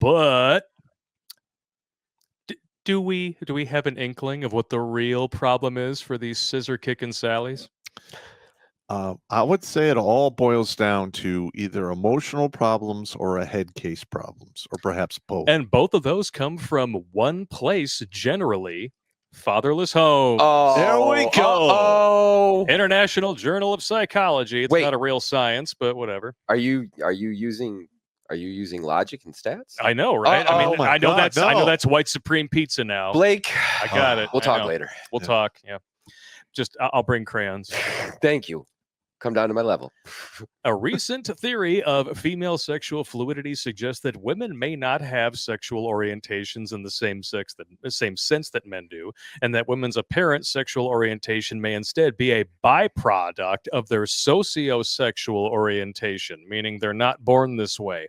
But do we have an inkling of what the real problem is for these scissor kicking Sallys? I would say it all boils down to either emotional problems or a head case problems, or perhaps both. And both of those come from one place, generally, fatherless homes. Oh, There we go. Oh, International Journal of Psychology. It's Wait. not a real science, but whatever. Are you using logic and stats? I know, right? I mean, Oh my I know God, I know no. that's white supreme pizza now. Blake, I got it. We'll I talk know. later. We'll Yeah. talk. Yeah. Just I'll bring crayons. Thank you. Come down to my level. A recent theory of female sexual fluidity suggests that women may not have sexual orientations in the same sense that men do, and that women's apparent sexual orientation may instead be a byproduct of their sociosexual orientation, meaning they're not born this way.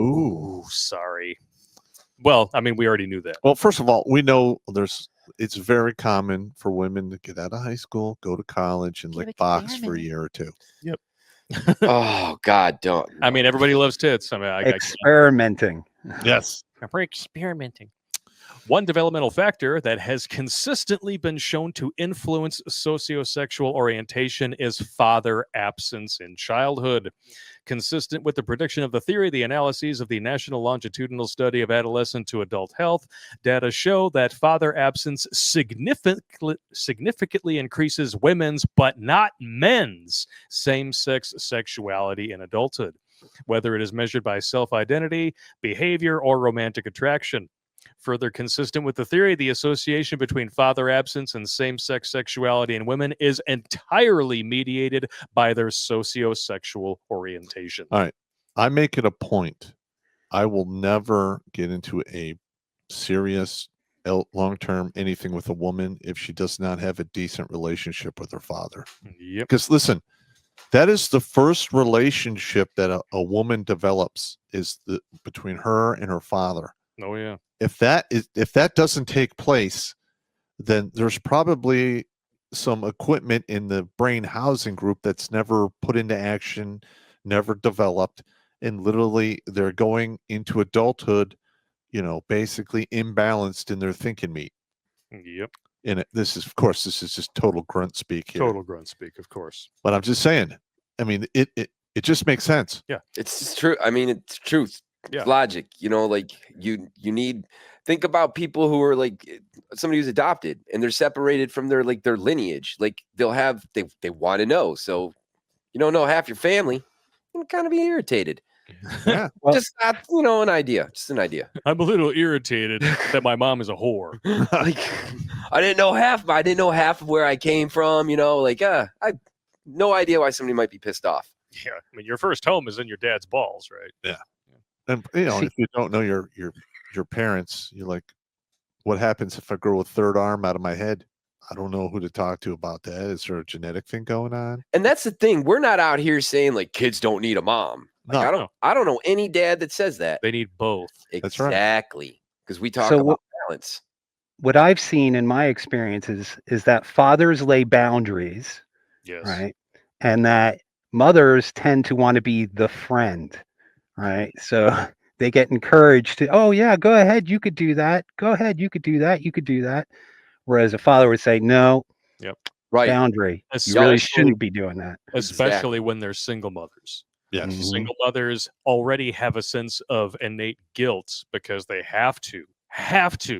Ooh, sorry. Well, I mean, we already knew that. Well, first of all, we know it's very common for women to get out of high school, go to college, and lick box for a year or two. Yep. Oh God, don't. I mean, everybody loves tits. I mean, Experimenting. Yes. we're experimenting. One developmental factor that has consistently been shown to influence sociosexual orientation is father absence in childhood. Consistent with the prediction of the theory, the analyses of the National Longitudinal Study of Adolescent to Adult Health data show that father absence significantly increases women's, but not men's, same-sex sexuality in adulthood, whether it is measured by self-identity, behavior, or romantic attraction. Further consistent with the theory, the association between father absence and same-sex sexuality in women is entirely mediated by their sociosexual orientation. All right. I make it a point. I will never get into a serious long-term anything with a woman if she does not have a decent relationship with her father. Yep. Because listen, that is the first relationship that a woman develops is between her and her father. Oh yeah. If that doesn't take place, then there's probably some equipment in the brain housing group that's never put into action, never developed, and literally they're going into adulthood, basically imbalanced in their thinking meat. Yep. And this is just total grunt speak here. Total grunt speak, of course. But I'm just saying, I mean, it just makes sense. Yeah. It's just true. I mean, it's truth. Yeah. Logic. Like you need. Think about people who are like somebody who's adopted and they're separated from their lineage. Like they want to know. So you don't know half your family. You kind of be irritated. Yeah. Well, Just not, an idea. Just an idea. I'm a little irritated that my mom is a whore. Like I didn't know half of where I came from. I have no idea why somebody might be pissed off. Yeah. I mean, your first home is in your dad's balls, right? Yeah. And if you don't know your parents, you're like, what happens if I grow a third arm out of my head? I don't know who to talk to about that. Is there a genetic thing going on? And that's the thing. We're not out here saying like kids don't need a mom. Like, No. I don't know any dad that says that. They need both. That's right. Exactly. Because we talk So about balance. what I've seen in my experiences is that fathers lay boundaries, Yes. right? And that mothers tend to want to be the friend, right? So they get encouraged to, oh yeah, go ahead, you could do that. Go ahead, you could do that. You could do that. Whereas a father would say, no, Right. boundary. You Especially- really shouldn't be doing that. Especially Exactly. when they're single mothers. Yes. Mhm. Single mothers already have a sense of innate guilt because they have to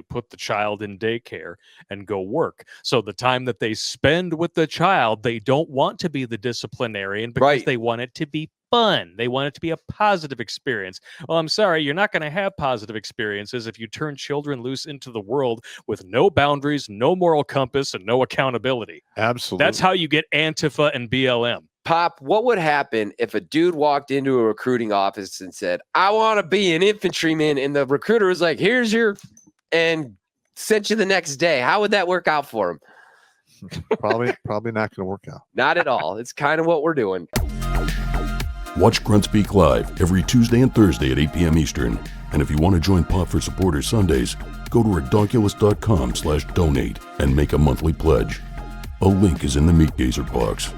put the child in daycare and go work. So the time that they spend with the child, they don't want to be the disciplinarian because Right. they want it to be fun. They want it to be a positive experience. Well, I'm sorry, you're not going to have positive experiences if you turn children loose into the world with no boundaries, no moral compass, and no accountability. Absolutely. That's how you get Antifa and BLM. Pop, what would happen if a dude walked into a recruiting office and said, I want to be an infantryman, and the recruiter was like, here's your, and sent you the next day? How would that work out for him? probably not going to work out. Not at all. It's kind of what we're doing. Watch Grunt Speak live every Tuesday and Thursday at 8 p.m. Eastern. And if you want to join Pop for Supporters Sundays, go to redonkulous.com/donate and make a monthly pledge. A link is in the Meat Gazer box.